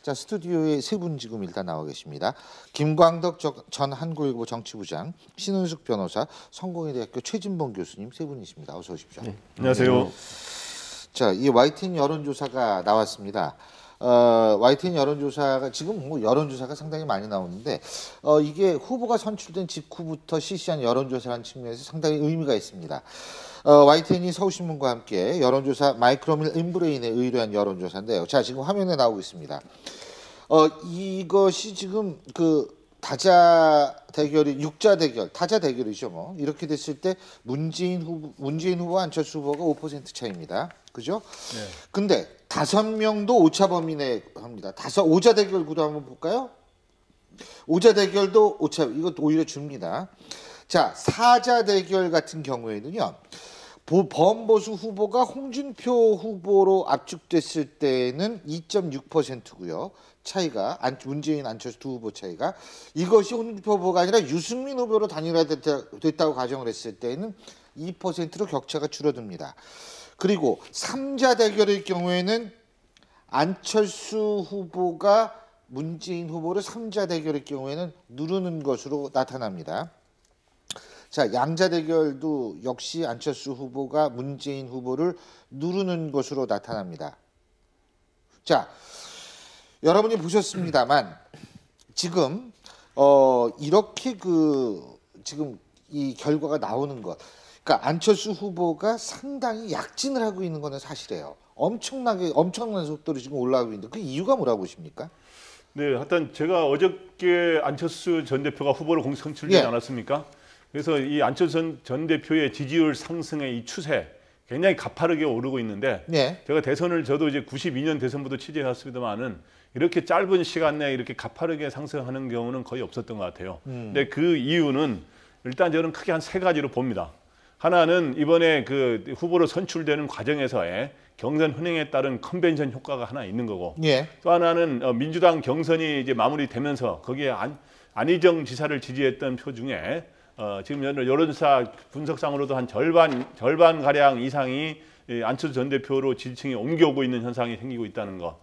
자, 스튜디오에 세 분 지금 일단 나와 계십니다. 김광덕 전 한국일보 정치부장, 신은숙 변호사, 성공회대학교 최진봉 교수님 세 분이십니다. 어서 오십시오. 네. 안녕하세요. 자, 이 YTN 여론조사가 나왔습니다. YTN 여론조사가 지금 뭐 여론조사가 상당히 많이 나오는데 이게 후보가 선출된 직후부터 실시한 여론조사라는 측면에서 상당히 의미가 있습니다. YTN이 서울신문과 함께 여론조사 마이크로밀 인브레인에 의뢰한 여론조사인데요. 자, 지금 화면에 나오고 있습니다. 이것이 지금 그 다자 대결이 육자 대결, 타자 대결이죠. 뭐 이렇게 됐을 때 문재인 후보, 안철수 후보가 5% 차이입니다. 그죠? 네. 근데 5명도 오차 범위 내에 합니다. 오자 대결 구도 한번 볼까요? 오자 대결도 오차, 이것도 오히려 줍니다. 자, 사자 대결 같은 경우에는요. 범보수 후보가 홍준표 후보로 압축됐을 때는 2.6%고요. 차이가 문재인, 안철수 두 후보 차이가 이것이 홍준표 후보가 아니라 유승민 후보로 단일화됐다고 가정을 했을 때는 2%로 격차가 줄어듭니다. 그리고 3자 대결의 경우에는 안철수 후보가 문재인 후보를 3자 대결의 경우에는 누르는 것으로 나타납니다. 자, 양자 대결도 역시 안철수 후보가 문재인 후보를 누르는 것으로 나타납니다. 자, 여러분이 보셨습니다만 지금 이렇게 지금 이 결과가 나오는 것, 그러니까 안철수 후보가 상당히 약진을 하고 있는 것은 사실이에요. 엄청난 속도로 지금 올라가고 있는데 그 이유가 뭐라고 보십니까? 네, 하여튼 제가 어저께 안철수 전 대표가 후보로 공식 선출되지 않았습니까? 그래서 이 안철수 전 대표의 지지율 상승의 이 추세 굉장히 가파르게 오르고 있는데 제가 대선을 저도 이제 92년 대선부터 취재했습니다만은 이렇게 짧은 시간 내에 이렇게 가파르게 상승하는 경우는 거의 없었던 것 같아요. 근데 그 이유는 일단 저는 크게 한 3가지로 봅니다. 하나는 이번에 그 후보로 선출되는 과정에서의 경선 흥행에 따른 컨벤션 효과가 하나 있는 거고 또 하나는 민주당 경선이 이제 마무리되면서 거기에 안희정 지사를 지지했던 표 중에 지금 여론조사 분석상으로도 한 절반 가량 이상이 안철수 전 대표로 지지층이 옮겨오고 있는 현상이 생기고 있다는 거.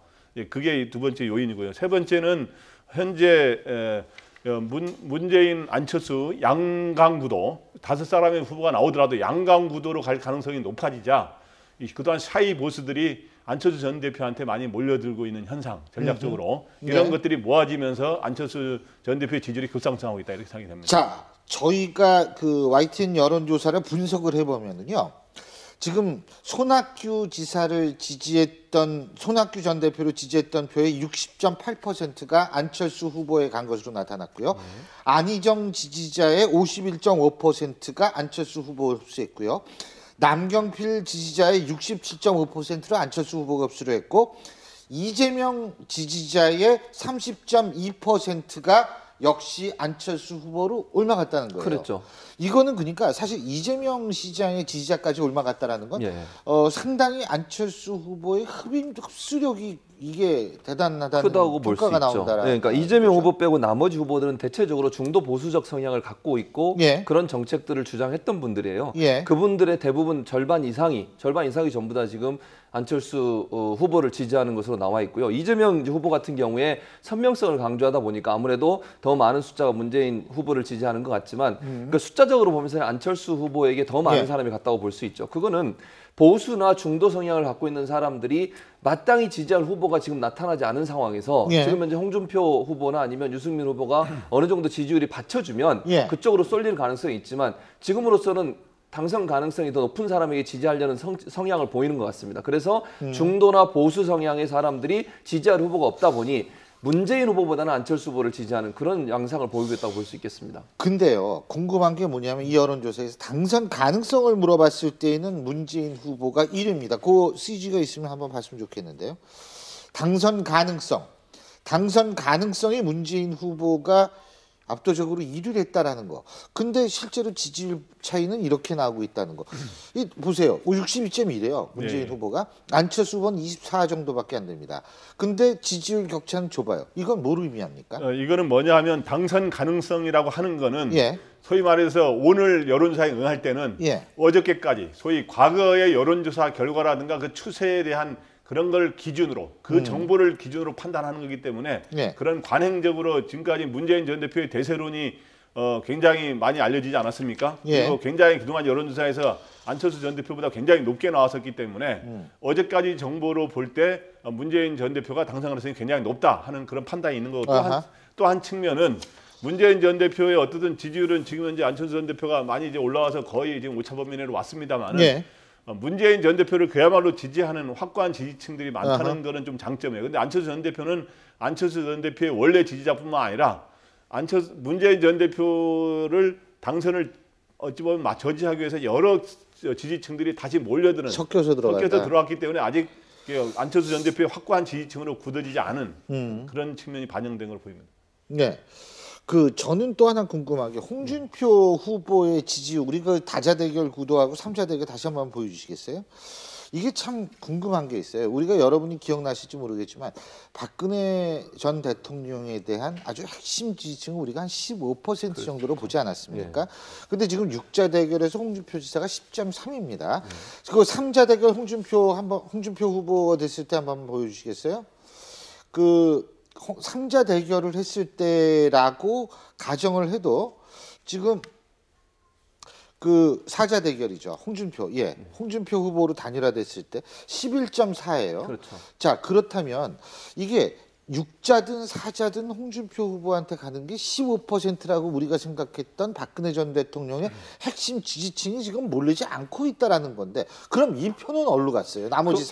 그게 두 번째 요인이고요. 세 번째는 현재 문재인, 안철수 양강구도 5사람의 후보가 나오더라도 양강구도로 갈 가능성이 높아지자 그동안 샤이 보수들이 안철수 전 대표한테 많이 몰려들고 있는 현상, 전략적으로 이런 것들이 모아지면서 안철수 전 대표의 지지율이 급상승하고 있다 이렇게 생각이 됩니다. 자, 저희가 그 YTN 여론조사를 분석을 해보면은요. 지금 손학규 전 대표를 지지했던 표의 60.8%가 안철수 후보에 간 것으로 나타났고요. 안희정 지지자의 51.5%가 안철수 후보를 흡수했고요. 남경필 지지자의 67.5%로 안철수 후보가 흡수를 했고 이재명 지지자의 30.2%가 역시 안철수 후보로 올라갔다는 거예요. 그렇죠. 이거는 그러니까 사실 이재명 시장의 지지자까지 올라갔다라는 건 상당히 안철수 후보의 흡수력이 이게 대단하다는 크다고 볼 수 있죠. 나온다라는 그러니까 이재명 후보 빼고 나머지 후보들은 대체적으로 중도 보수적 성향을 갖고 있고 그런 정책들을 주장했던 분들이에요. 그분들의 대부분 절반 이상이 전부 다 지금 안철수 후보를 지지하는 것으로 나와 있고요. 이재명 후보 같은 경우에 선명성을 강조하다 보니까 아무래도 더 많은 숫자가 문재인 후보를 지지하는 것 같지만 그러니까 숫자적으로 보면서 안철수 후보에게 더 많은 사람이 갔다고 볼 수 있죠. 그거는 보수나 중도 성향을 갖고 있는 사람들이 마땅히 지지할 후보가 지금 나타나지 않은 상황에서 지금 현재 홍준표 후보나 아니면 유승민 후보가 어느 정도 지지율이 받쳐주면 그쪽으로 쏠릴 가능성이 있지만 지금으로서는 당선 가능성이 더 높은 사람에게 지지하려는 성향을 보이는 것 같습니다. 그래서 중도나 보수 성향의 사람들이 지지할 후보가 없다 보니 문재인 후보보다는 안철수 후보를 지지하는 그런 양상을 보이고 있다고 볼 수 있겠습니다. 근데요, 궁금한 게 뭐냐면 이 여론조사에서 당선 가능성을 물어봤을 때는 문재인 후보가 1위입니다. 그 CG가 있으면 한번 봤으면 좋겠는데요. 당선 가능성이 문재인 후보가 압도적으로 1위를 했다라는 거. 근데 실제로 지지율 차이는 이렇게 나오고 있다는 거. 보세요. 62.1이에요. 문재인 후보가. 안철수 후보는 24 정도밖에 안 됩니다. 근데 지지율 격차는 좁아요. 이건 뭘 의미합니까? 이거는 뭐냐 하면 당선 가능성이라고 하는 거는 소위 말해서 오늘 여론조사에 응할 때는 어저께까지 소위 과거의 여론조사 결과라든가 그 추세에 대한 그런 걸 기준으로 그 정보를 기준으로 판단하는 거기 때문에 그런 관행적으로 지금까지 문재인 전 대표의 대세론이 굉장히 많이 알려지지 않았습니까? 그리고 굉장히 그동안 여론조사에서 안철수 전 대표보다 굉장히 높게 나왔었기 때문에 어제까지 정보로 볼 때 문재인 전 대표가 당선 가능성이 굉장히 높다 하는 그런 판단이 있는 거고 또 한 측면은 문재인 전 대표의 어떻든 지지율은 지금 현재 안철수 전 대표가 많이 이제 올라와서 거의 지금 오차범위 내로 왔습니다만은 문재인 전 대표를 그야말로 지지하는 확고한 지지층들이 많다는 거는 좀 장점이에요. 근데 안철수 전 대표는 안철수 전 대표의 원래 지지자뿐만 아니라 문재인 전 대표를 당선을 어찌 보면 저지하기 위해서 여러 지지층들이 다시 몰려드는 섞여서 들어왔기 때문에 아직 안철수 전 대표의 확고한 지지층으로 굳어지지 않은 그런 측면이 반영된 걸 보입니다. 네. 저는 또 하나 궁금한 게 홍준표 후보의 지지율, 우리가 다자 대결 구도하고 3자 대결 다시 한번 보여주시겠어요? 이게 참 궁금한 게 있어요. 우리가 여러분이 기억나실지 모르겠지만 박근혜 전 대통령에 대한 아주 핵심 지지층은 우리가 한 15% 정도로 보지 않았습니까? 근데 지금 6자 대결에서 홍준표 지사가 10.3입니다. 그 3자 대결 홍준표 후보가 됐을 때 한번 보여주시겠어요? 3자 대결을 했을 때라고 가정을 해도 지금 4자 대결이죠. 홍준표 후보로 단일화됐을 때 11.4예요. 그렇죠. 자, 그렇다면 이게 6자든 4자든 홍준표 후보한테 가는 게 15%라고 우리가 생각했던 박근혜 전 대통령의 핵심 지지층이 지금 몰리지 않고 있다라는 건데, 그럼 이 표는 어디로 갔어요? 나머지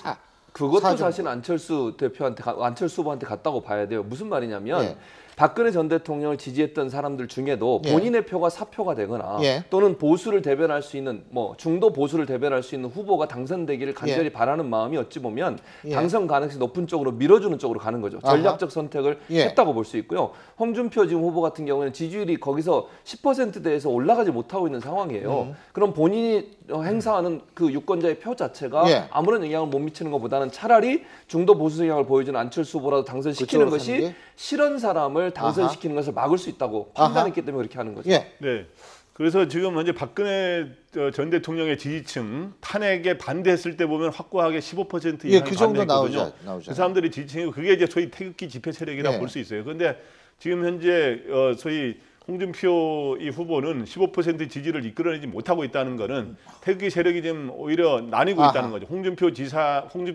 그것도 사실 안철수 후보한테 갔다고 봐야 돼요. 무슨 말이냐면 박근혜 전 대통령을 지지했던 사람들 중에도 본인의 표가 사표가 되거나 또는 보수를 대변할 수 있는 중도 보수를 대변할 수 있는 후보가 당선되기를 간절히 바라는 마음이 어찌 보면 당선 가능성이 높은 쪽으로 밀어주는 쪽으로 가는 거죠. 전략적 선택을 했다고 볼 수 있고요. 홍준표 지금 후보 같은 경우에는 지지율이 거기서 10%대에서 올라가지 못하고 있는 상황이에요. 그럼 본인이 행사하는 그 유권자의 표 자체가 아무런 영향을 못 미치는 것보다는 차라리 중도 보수 성향을 보여주는 안철수 후보라도 당선시키는 것이 싫은 사람을 당선시키는 것을 막을 수 있다고 판단했기 때문에 그렇게 하는 거죠. 네. 그래서 지금 현재 박근혜 전 대통령의 지지층 탄핵에 반대했을 때 보면 확고하게 15% 이상이 그 정도 반대했거든요. 나오죠. 그 사람들이 지지층이고 그게 이제 소위 태극기 집회 세력이라고 볼 수 있어요. 그런데 지금 현재 소위 홍준표 이 후보는 15% 지지를 이끌어내지 못하고 있다는 것은 태극기 세력이 지금 오히려 나뉘고 있다는 거죠. 홍준표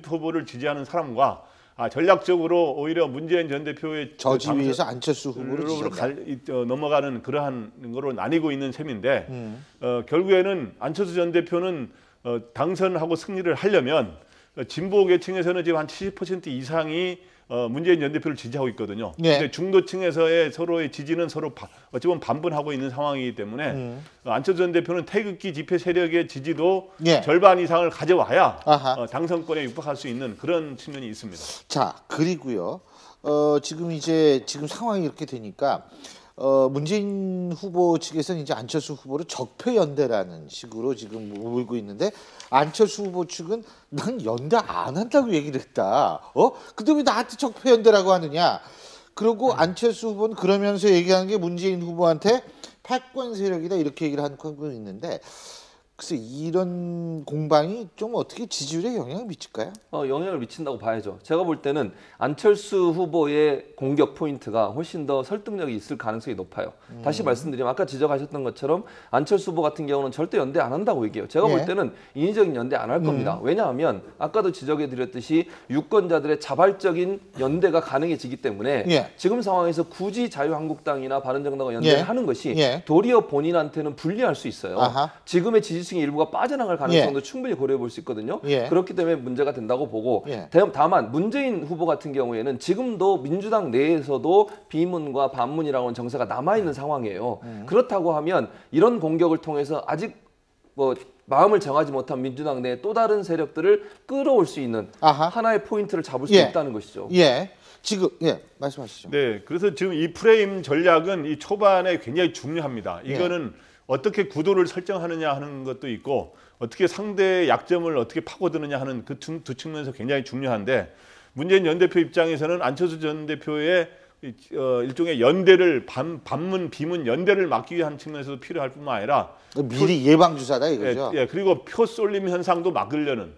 후보를 지지하는 사람과 전략적으로 오히려 문재인 전 대표의 저지 위에서 안철수 후보를 넘어가는 그러한 거로 나뉘고 있는 셈인데 결국에는 안철수 전 대표는 당선하고 승리를 하려면 진보 계층에서는 지금 한 70% 이상이 문재인 전 대표를 지지하고 있거든요. 근데 중도층에서의 서로의 지지는 서로 어찌 보면 반분하고 있는 상황이기 때문에 안철수 전 대표는 태극기 집회 세력의 지지도 절반 이상을 가져와야 당선권에 육박할 수 있는 그런 측면이 있습니다. 자, 그리고요. 지금 상황이 이렇게 되니까 문재인 후보 측에서는 이제 안철수 후보를 적폐 연대라는 식으로 지금 몰고 있는데, 안철수 후보 측은 난 연대 안 한다고 얘기를 했다. 근데 왜 나한테 적폐 연대라고 하느냐? 그리고 안철수 후보는 그러면서 얘기하는 게 문재인 후보한테 패권 세력이다 이렇게 얘기를 하고 있는데, 글쎄 이런 공방이 좀 어떻게 지지율에 영향을 미칠까요? 영향을 미친다고 봐야죠. 제가 볼 때는 안철수 후보의 공격 포인트가 훨씬 더 설득력이 있을 가능성이 높아요. 다시 말씀드리면 아까 지적하셨던 것처럼 안철수 후보 같은 경우는 절대 연대 안 한다고 얘기해요. 제가 볼 때는 인위적인 연대 안 할 겁니다. 왜냐하면 아까도 지적해드렸듯이 유권자들의 자발적인 연대가 가능해지기 때문에 지금 상황에서 굳이 자유한국당이나 바른정당과 연대를 하는 것이 도리어 본인한테는 불리할 수 있어요. 지금의 지지층 일부가 빠져나갈 가능성도 충분히 고려해 볼 수 있거든요. 그렇기 때문에 문제가 된다고 보고 다만 문재인 후보 같은 경우에는 지금도 민주당 내에서도 비문과 반문이라는 정세가 남아있는 상황이에요. 그렇다고 하면 이런 공격을 통해서 아직 마음을 정하지 못한 민주당 내에 또 다른 세력들을 끌어올 수 있는 하나의 포인트를 잡을 수 있다는 것이죠. 지금 말씀하시죠. 네, 그래서 지금 이 프레임 전략은 이 초반에 굉장히 중요합니다. 이거는 어떻게 구도를 설정하느냐 하는 것도 있고 어떻게 상대의 약점을 어떻게 파고드느냐 하는 그 두 측면에서 굉장히 중요한데, 문재인 전 대표 입장에서는 안철수 전 대표의 일종의 연대를 반문 비문 연대를 막기 위한 측면에서도 필요할 뿐만 아니라 미리 예방 주사다 이거죠. 예, 그리고 표 쏠림 현상도 막으려는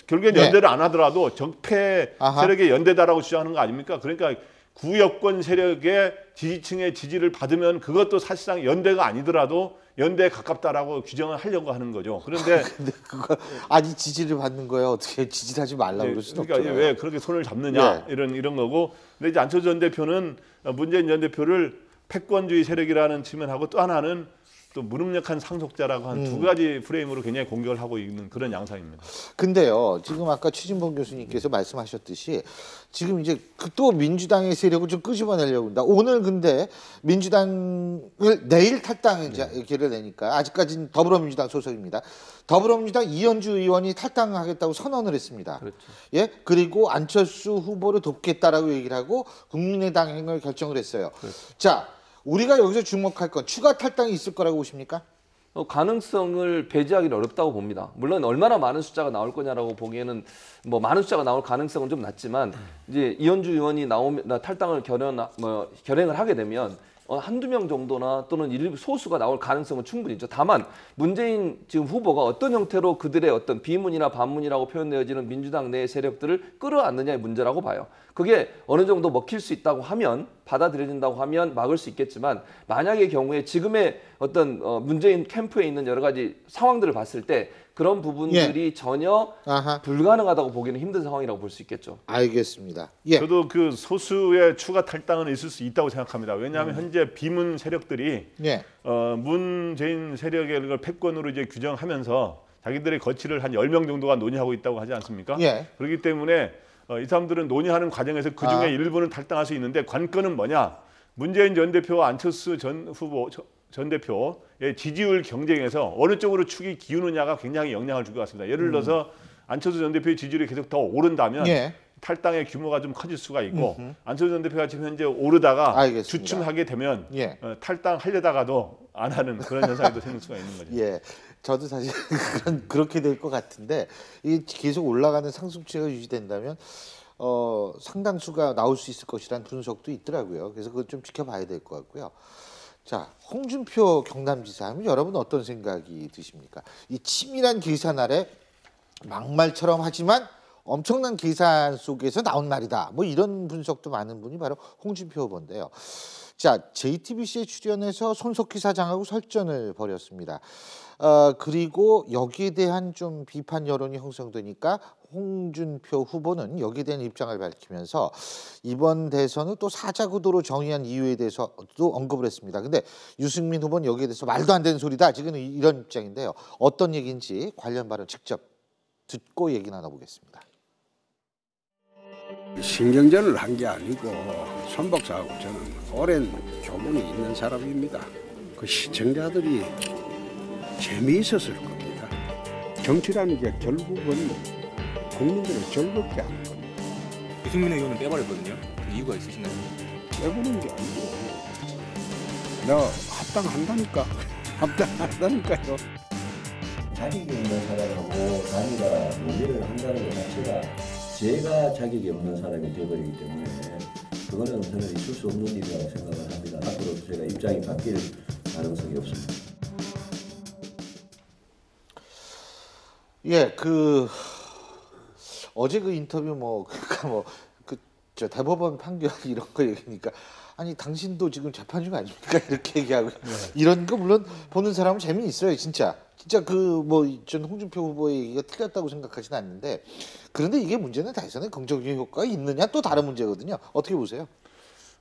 결국엔 연대를 안 하더라도 적폐 세력의 연대다라고 주장하는 거 아닙니까? 그러니까 구여권 세력의 지지층의 지지를 받으면 그것도 사실상 연대가 아니더라도 연대에 가깝다라고 규정을 하려고 하는 거죠. 그런데 근데 그거 아니 지지를 받는 거예요. 어떻게 지지하지 말라고 그럴 수는 그러니까 없잖아요. 왜 그렇게 손을 잡느냐 이런 거고. 근데 이제 안철수 전 대표는 문재인 전 대표를 패권주의 세력이라는 측면하고 또 하나는 또 무능력한 상속자라고 한 두 가지 프레임으로 굉장히 공격을 하고 있는 그런 양상입니다. 근데요, 지금 아까 최진봉 교수님께서 말씀하셨듯이 지금 이제 또 민주당의 세력을 좀 끄집어내려고 한다. 오늘 근데 민주당을 내일 탈당기를 내니까 아직까지는 더불어민주당 소속입니다. 더불어민주당 이현주 의원이 탈당하겠다고 선언을 했습니다. 그렇죠. 예, 그리고 안철수 후보를 돕겠다라고 얘기를 하고 국민의당행을 결정을 했어요. 그렇죠. 자, 우리가 여기서 주목할 건 추가 탈당이 있을 거라고 보십니까? 가능성을 배제하기는 어렵다고 봅니다. 물론 얼마나 많은 숫자가 나올 거냐라고 보기에는 뭐 많은 숫자가 나올 가능성은 좀 낮지만 이제 이현주 의원이 탈당을 결행을 하게 되면 한두 명 정도나 또는 일부 소수가 나올 가능성은 충분히 있죠. 다만 문재인 지금 후보가 어떤 형태로 그들의 어떤 비문이나 반문이라고 표현되어지는 민주당 내 세력들을 끌어안느냐의 문제라고 봐요. 그게 어느 정도 먹힐 수 있다고 하면 받아들여진다고 하면 막을 수 있겠지만 만약의 경우에 지금의 어떤 문재인 캠프에 있는 여러 가지 상황들을 봤을 때 그런 부분들이 전혀 불가능하다고 보기는 힘든 상황이라고 볼 수 있겠죠. 알겠습니다. 저도 그 소수의 추가 탈당은 있을 수 있다고 생각합니다. 왜냐하면 현재 비문 세력들이 문재인 세력의 패권으로 이제 규정하면서 자기들의 거취를 한 10명 정도가 논의하고 있다고 하지 않습니까? 그렇기 때문에 이 사람들은 논의하는 과정에서 그중에 일부는 탈당할 수 있는데 관건은 뭐냐? 문재인 전 대표와 안철수 전 후보 전 대표의 지지율 경쟁에서 어느 쪽으로 축이 기우느냐가 굉장히 영향을 줄 것 같습니다. 예를 들어서 안철수 전 대표의 지지율이 계속 더 오른다면 탈당의 규모가 좀 커질 수가 있고 안철수 전 대표가 지금 현재 오르다가 주춤하게 되면 탈당하려다가도 안 하는 그런 현상이 또 생길 수가 있는 거죠. 저도 사실 그렇게 될 것 같은데 이 계속 올라가는 상승추세가 유지된다면 상당수가 나올 수 있을 것이라는 분석도 있더라고요. 그래서 그걸 좀 지켜봐야 될 것 같고요. 자, 홍준표 경남지사 하면 여러분 어떤 생각이 드십니까? 이 치밀한 계산 아래 막말처럼 하지만 엄청난 계산 속에서 나온 말이다. 뭐 이런 분석도 많은 분이 바로 홍준표 후보인데요. 자, JTBC에 출연해서 손석희 사장하고 설전을 벌였습니다. 그리고 여기에 대한 좀 비판 여론이 형성되니까 홍준표 후보는 여기에 대한 입장을 밝히면서 이번 대선을 또 사자구도로 정의한 이유에 대해서도 언급을 했습니다. 근데 유승민 후보는 여기에 대해서 말도 안 되는 소리다. 지금 이런 입장인데요. 어떤 얘기인지 관련 발언 직접 듣고 얘기 나눠보겠습니다. 신경전을 한 게 아니고 손 박사하고 저는 오랜 교문이 있는 사람입니다. 그 시청자들이 재미있었을 겁니다. 정치라는 게 결국은 국민들을 즐겁게 하는 겁니다. 유승민 의원은 빼버렸거든요. 그 이유가 있으신가요? 빼버리는 게 아니고 내가 합당한다니까. 합당한다니까요. 자격이 없는 사람하고 단위가 논의를 한다는 것 자체가 제가 자격이 없는 사람이 되어버리기 때문에 그거는 저는 있을 수 없는 일이라고 생각을 합니다. 앞으로 제가 입장이 바뀔 가능성이 없습니다. 어제 그 인터뷰 저 대법원 판결 이런 거 얘기니까 아니 당신도 지금 재판 중 아닙니까 이렇게 얘기하고 이런 거 물론 보는 사람은 재미는 있어요 진짜 전 홍준표 후보의 얘기가 틀렸다고 생각하지는 않는데 그런데 이게 문제는 대선에 긍정적인 효과가 있느냐 또 다른 문제거든요. 어떻게 보세요?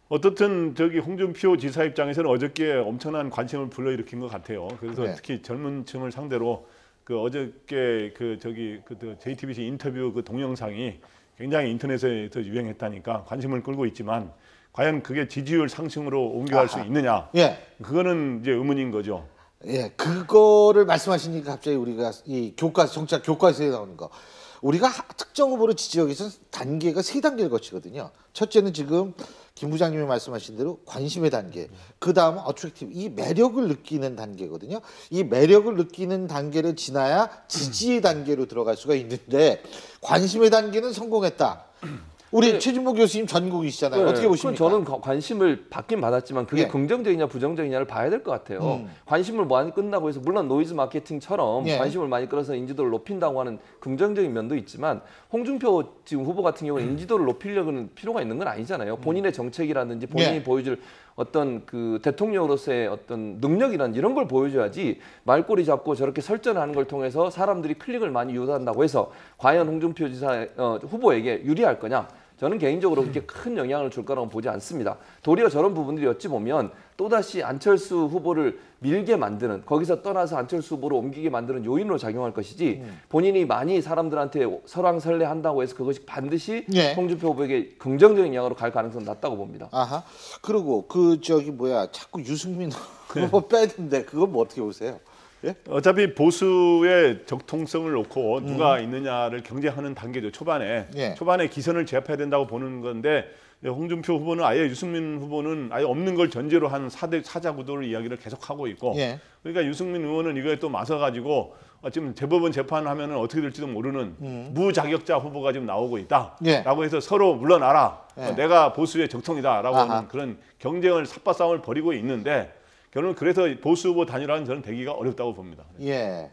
어떻든 홍준표 지사 입장에서는 어저께 엄청난 관심을 불러일으킨 것 같아요. 그래서 특히 젊은층을 상대로 그 어저께 JTBC 인터뷰 그 동영상이 굉장히 인터넷에서 유행했다니까 관심을 끌고 있지만 과연 그게 지지율 상승으로 옮겨갈 수 있느냐? 그거는 이제 의문인 거죠. 그거를 말씀하시니까 갑자기 우리가 이 정치학 교과서에 나오는 거. 우리가 특정 후보를 지지하기위해서 단계가 3단계를 거치거든요. 첫째는 지금 김 부장님이 말씀하신 대로 관심의 단계. 그 다음은 어트랙티브, 이 매력을 느끼는 단계거든요. 이 매력을 느끼는 단계를 지나야 지지의 단계로 들어갈 수가 있는데 관심의 단계는 성공했다. 우리 최진모 교수님 전국이시잖아요. 네, 어떻게 보십니까? 저는 관심을 받긴 받았지만 그게 예. 긍정적이냐 부정적이냐를 봐야 될 것 같아요. 관심을 많이 끈다고 해서 물론 노이즈 마케팅처럼 예. 관심을 많이 끌어서 인지도를 높인다고 하는 긍정적인 면도 있지만 홍준표 지금 후보 같은 경우는 인지도를 높이려는 필요가 있는 건 아니잖아요. 본인의 정책이라든지 본인이 예. 보여줄 어떤 그 대통령으로서의 어떤 능력이란 이런 걸 보여줘야지 말꼬리 잡고 저렇게 설전하는 걸 통해서 사람들이 클릭을 많이 유도한다고 해서 과연 홍준표 지사 후보에게 유리할 거냐? 저는 개인적으로 그렇게 큰 영향을 줄 거라고 보지 않습니다. 도리어 저런 부분들이 어찌 보면 또다시 안철수 후보를 밀게 만드는, 거기서 떠나서 안철수 후보로 옮기게 만드는 요인으로 작용할 것이지 본인이 많이 사람들한테 설왕설래한다고 해서 그것이 반드시 예. 홍준표 후보에게 긍정적인 영향으로 갈 가능성은 낮다고 봅니다. 아하. 그리고 그 저기 뭐야 자꾸 유승민 후보 빼던데 그건 뭐 어떻게 보세요? 예? 어차피 보수의 적통성을 놓고 누가 있느냐를 경쟁하는 단계죠. 초반에 예. 초반에 기선을 제압해야 된다고 보는 건데 홍준표 후보는 아예 유승민 후보는 아예 없는 걸 전제로 한 사자 구도를 이야기를 계속하고 있고 예. 그러니까 유승민 의원은 이거에 또 맞서가지고 지금 대법원 재판하면 어떻게 될지도 모르는 무자격자 후보가 지금 나오고 있다라고 해서 서로 물러나라. 예. 내가 보수의 적통이다라고 아하. 하는 그런 경쟁을 삿바싸움을 벌이고 있는데 결국은 그래서 보수 후보 단일화는 저는 되기가 어렵다고 봅니다. 예.